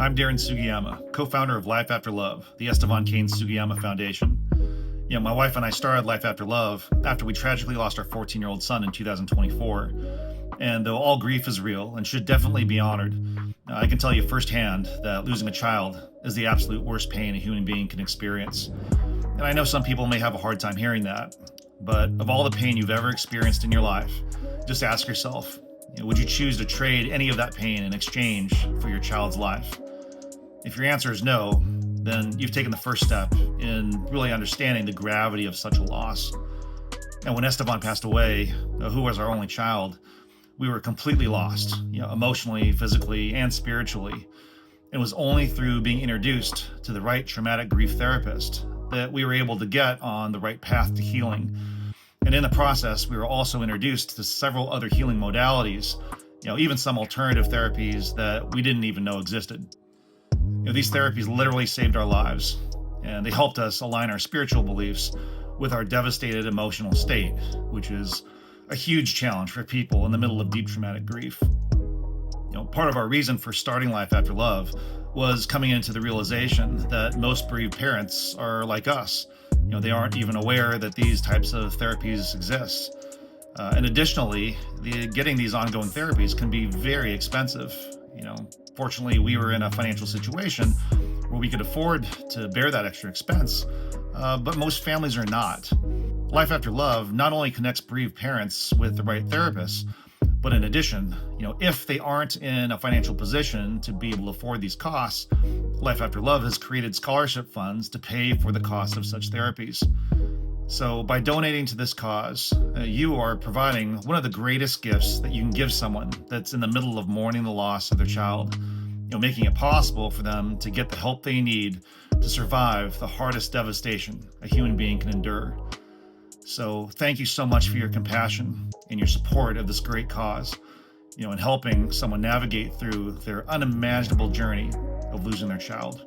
I'm Darren Sugiyama, co-founder of Life After Love, the Estevan Kane Sugiyama Foundation. My wife and I started Life After Love after we tragically lost our 14-year-old son in 2024. And though all grief is real and should definitely be honored, I can tell you firsthand that losing a child is the absolute worst pain a human being can experience. And I know some people may have a hard time hearing that, but of all the pain you've ever experienced in your life, just ask yourself, would you choose to trade any of that pain in exchange for your child's life? If your answer is no, then you've taken the first step in really understanding the gravity of such a loss. And when Estevan passed away, who was our only child, we were completely lost, emotionally, physically, and spiritually. It was only through being introduced to the right traumatic grief therapist that we were able to get on the right path to healing. And in the process, we were also introduced to several other healing modalities, even some alternative therapies that we didn't even know existed. These therapies literally saved our lives, and they helped us align our spiritual beliefs with our devastated emotional state, which is a huge challenge for people in the middle of deep traumatic grief. Part of our reason for starting Life After Love was coming into the realization that most bereaved parents are like us. They aren't even aware that these types of therapies exist. And additionally, getting these ongoing therapies can be very expensive. Fortunately, we were in a financial situation where we could afford to bear that extra expense, but most families are not. Life After Love not only connects bereaved parents with the right therapists, but in addition, if they aren't in a financial position to be able to afford these costs, Life After Love has created scholarship funds to pay for the cost of such therapies. So by donating to this cause, you are providing one of the greatest gifts that you can give someone that's in the middle of mourning the loss of their child, making it possible for them to get the help they need to survive the hardest devastation a human being can endure. So thank you so much for your compassion and your support of this great cause, in helping someone navigate through their unimaginable journey of losing their child.